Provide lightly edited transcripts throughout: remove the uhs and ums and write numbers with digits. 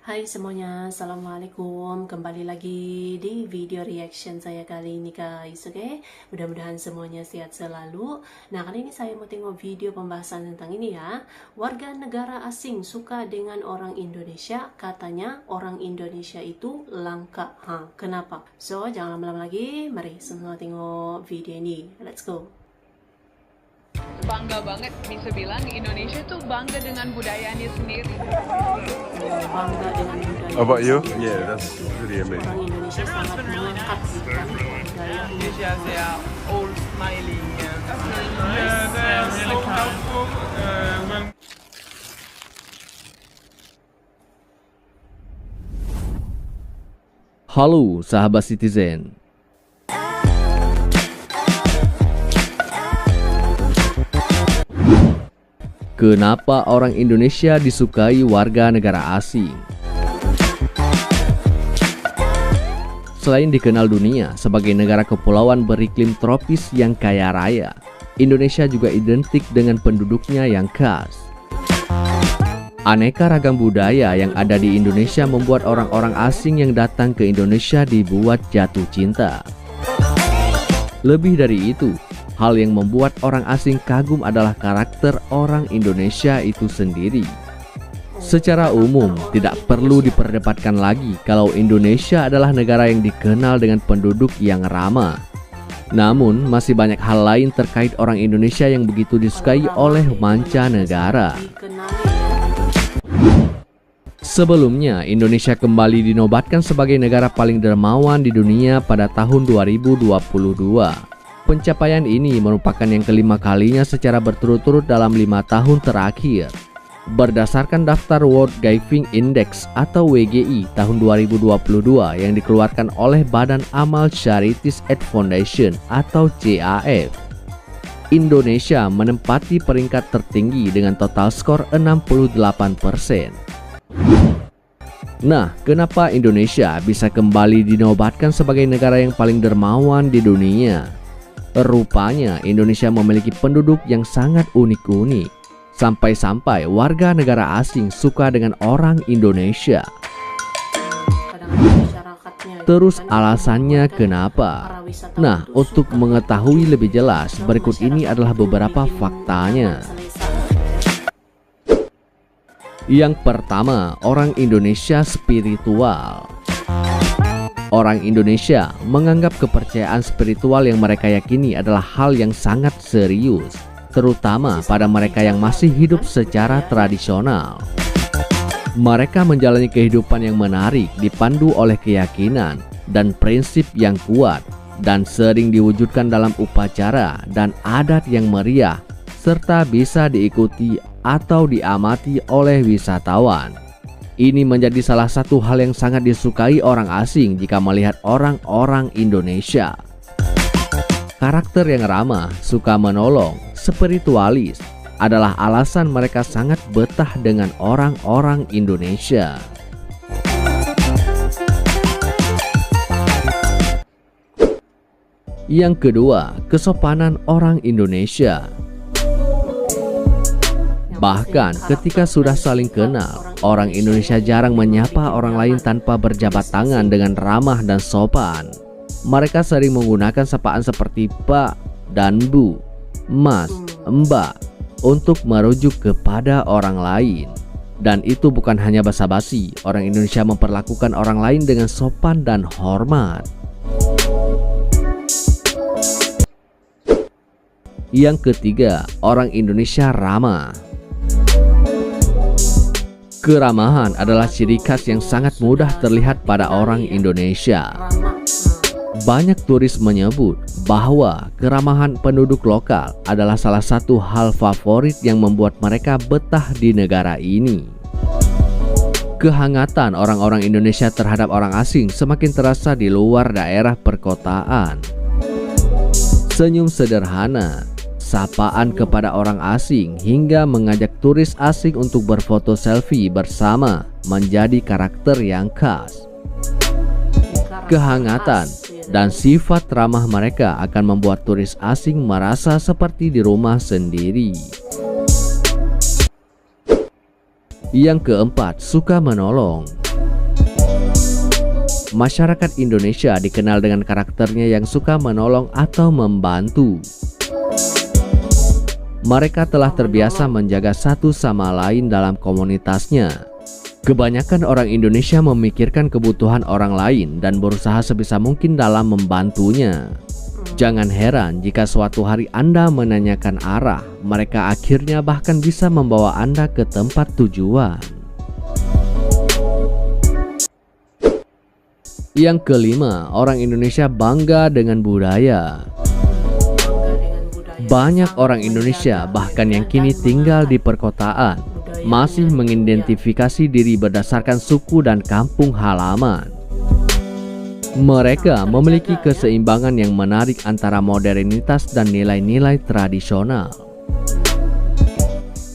Hai semuanya, Assalamualaikum. Kembali lagi di video reaction saya kali ini guys, oke? Mudah-mudahan semuanya sehat selalu. Nah, kali ini saya mau tengok video pembahasan tentang ini ya. Warga negara asing suka dengan orang Indonesia, katanya orang Indonesia itu langka. Kenapa? So, jangan lama-lama lagi, mari semua tengok video ini. Let's go. Bangga banget bisa bilang Indonesia tuh bangga dengan budayanya sendiri. Bangga dengan budaya. How about you? sendiri. Yeah, that's really Orang amazing. Indonesia sangat melekat di dalam budaya. Indonesia, they are all smiling. Halo sahabat Citizen. Kenapa orang Indonesia disukai warga negara asing? Selain dikenal dunia sebagai negara kepulauan beriklim tropis yang kaya raya, Indonesia juga identik dengan penduduknya yang khas. Aneka ragam budaya yang ada di Indonesia membuat orang-orang asing yang datang ke Indonesia dibuat jatuh cinta. Lebih dari itu, hal yang membuat orang asing kagum adalah karakter orang Indonesia itu sendiri. Secara umum, tidak perlu diperdebatkan lagi kalau Indonesia adalah negara yang dikenal dengan penduduk yang ramah. Namun, masih banyak hal lain terkait orang Indonesia yang begitu disukai oleh mancanegara. Sebelumnya, Indonesia kembali dinobatkan sebagai negara paling dermawan di dunia pada tahun 2022. Pencapaian ini merupakan yang kelima kalinya secara berturut-turut dalam 5 tahun terakhir. Berdasarkan daftar World Giving Index atau WGI tahun 2022 yang dikeluarkan oleh Badan Amal Charities Aid Foundation atau CAF, Indonesia menempati peringkat tertinggi dengan total skor 68%. Nah, kenapa Indonesia bisa kembali dinobatkan sebagai negara yang paling dermawan di dunia? Rupanya Indonesia memiliki penduduk yang sangat unik-unik. Sampai-sampai warga negara asing suka dengan orang Indonesia. Terus alasannya kenapa? Nah, untuk mengetahui lebih jelas, berikut ini adalah beberapa faktanya. Yang pertama, orang Indonesia spiritual. Orang Indonesia menganggap kepercayaan spiritual yang mereka yakini adalah hal yang sangat serius, terutama pada mereka yang masih hidup secara tradisional. Mereka menjalani kehidupan yang menarik, dipandu oleh keyakinan dan prinsip yang kuat, dan sering diwujudkan dalam upacara dan adat yang meriah, serta bisa diikuti atau diamati oleh wisatawan. Ini menjadi salah satu hal yang sangat disukai orang asing jika melihat orang-orang Indonesia. Karakter yang ramah, suka menolong, spiritualis adalah alasan mereka sangat betah dengan orang-orang Indonesia. Yang kedua, kesopanan orang Indonesia. Bahkan ketika sudah saling kenal, orang Indonesia jarang menyapa orang lain tanpa berjabat tangan dengan ramah dan sopan. Mereka sering menggunakan sapaan seperti Pak dan Bu, Mas, Mbak untuk merujuk kepada orang lain. Dan itu bukan hanya basa-basi, orang Indonesia memperlakukan orang lain dengan sopan dan hormat. Yang ketiga, orang Indonesia ramah. Keramahan adalah ciri khas yang sangat mudah terlihat pada orang Indonesia. Banyak turis menyebut bahwa keramahan penduduk lokal adalah salah satu hal favorit yang membuat mereka betah di negara ini. Kehangatan orang-orang Indonesia terhadap orang asing semakin terasa di luar daerah perkotaan. Senyum sederhana, sapaan kepada orang asing, hingga mengajak turis asing untuk berfoto selfie bersama menjadi karakter yang khas. Kehangatan dan sifat ramah mereka akan membuat turis asing merasa seperti di rumah sendiri. Yang keempat, suka menolong. masyarakat Indonesia dikenal dengan karakternya yang suka menolong atau membantu. Mereka telah terbiasa menjaga satu sama lain dalam komunitasnya. Kebanyakan orang Indonesia memikirkan kebutuhan orang lain dan berusaha sebisa mungkin dalam membantunya. Jangan heran jika suatu hari Anda menanyakan arah, mereka akhirnya bahkan bisa membawa Anda ke tempat tujuan. Yang kelima, orang Indonesia bangga dengan budaya. Banyak orang Indonesia, bahkan yang kini tinggal di perkotaan, masih mengidentifikasi diri berdasarkan suku dan kampung halaman. Mereka memiliki keseimbangan yang menarik antara modernitas dan nilai-nilai tradisional.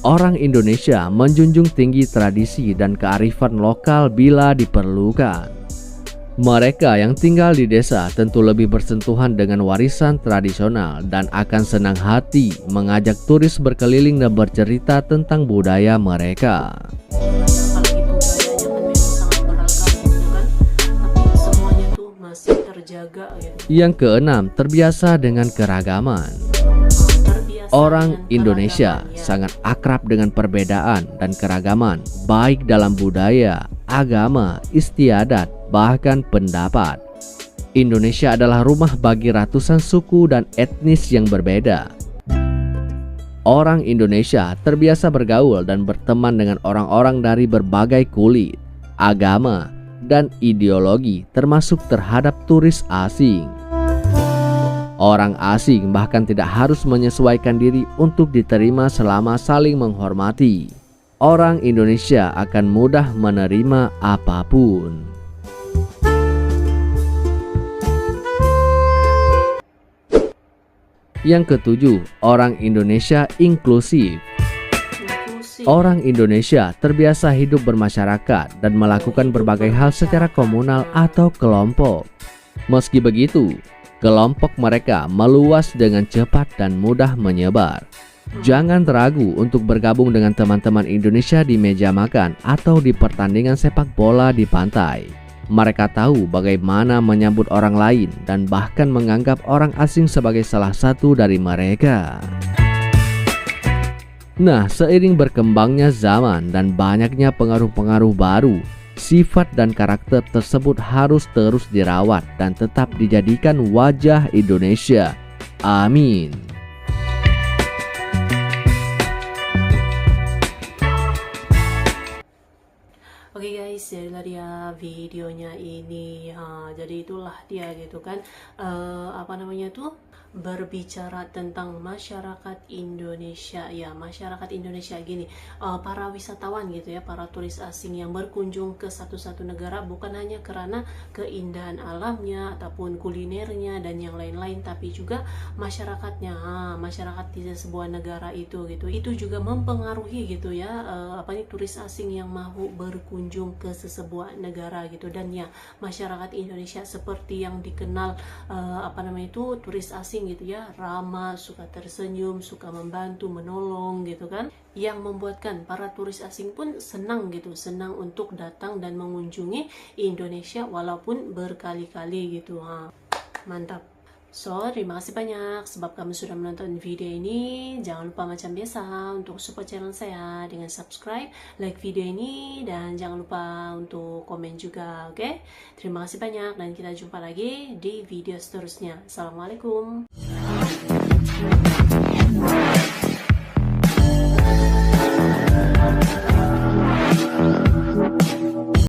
Orang Indonesia menjunjung tinggi tradisi dan kearifan lokal bila diperlukan. Mereka yang tinggal di desa tentu lebih bersentuhan dengan warisan tradisional dan akan senang hati mengajak turis berkeliling dan bercerita tentang budaya mereka. Apalagi budayanya kan memang sangat beragam gitu kan, tapi semuanya tuh masih terjaga gitu. Yang keenam, terbiasa dengan keragaman. Orang Indonesia sangat akrab dengan perbedaan dan keragaman, baik dalam budaya, agama, istiadat, bahkan pendapat. Indonesia adalah rumah bagi ratusan suku dan etnis yang berbeda. Orang Indonesia terbiasa bergaul dan berteman dengan orang-orang dari berbagai kulit, agama, dan ideologi, termasuk terhadap turis asing. Orang asing bahkan tidak harus menyesuaikan diri untuk diterima selama saling menghormati. Orang Indonesia akan mudah menerima apapun. Yang ketujuh, orang Indonesia inklusif. Orang Indonesia terbiasa hidup bermasyarakat dan melakukan berbagai hal secara komunal atau kelompok. Meski begitu, kelompok mereka meluas dengan cepat dan mudah menyebar. Jangan ragu untuk bergabung dengan teman-teman Indonesia di meja makan atau di pertandingan sepak bola di pantai. Mereka tahu bagaimana menyambut orang lain dan bahkan menganggap orang asing sebagai salah satu dari mereka. Nah, seiring berkembangnya zaman dan banyaknya pengaruh-pengaruh baru, sifat dan karakter tersebut harus terus dirawat dan tetap dijadikan wajah Indonesia. Amin. Oke guys, jadilah dia videonya ini. Jadi itulah dia gitu kan, apa namanya tuh, berbicara tentang masyarakat Indonesia. Ya, masyarakat Indonesia gini, para wisatawan gitu ya, para turis asing yang berkunjung ke satu negara bukan hanya karena keindahan alamnya ataupun kulinernya dan yang lain-lain, tapi juga masyarakatnya. Masyarakat di sebuah negara itu gitu, itu juga mempengaruhi gitu ya, apa nih, turis asing yang mau berkunjung ke sebuah negara gitu. Dan ya, masyarakat Indonesia seperti yang dikenal, apa namanya itu, turis asing gitu ya, ramah, suka tersenyum, suka membantu, menolong gitu kan, yang membuatkan para turis asing pun senang gitu, senang untuk datang dan mengunjungi Indonesia walaupun berkali-kali gitu. Mantap. So, terima kasih banyak sebab kamu sudah menonton video ini. Jangan lupa macam biasa untuk support channel saya dengan subscribe, like video ini, dan jangan lupa untuk komen juga, oke? Terima kasih banyak dan kita jumpa lagi di video seterusnya. Assalamualaikum.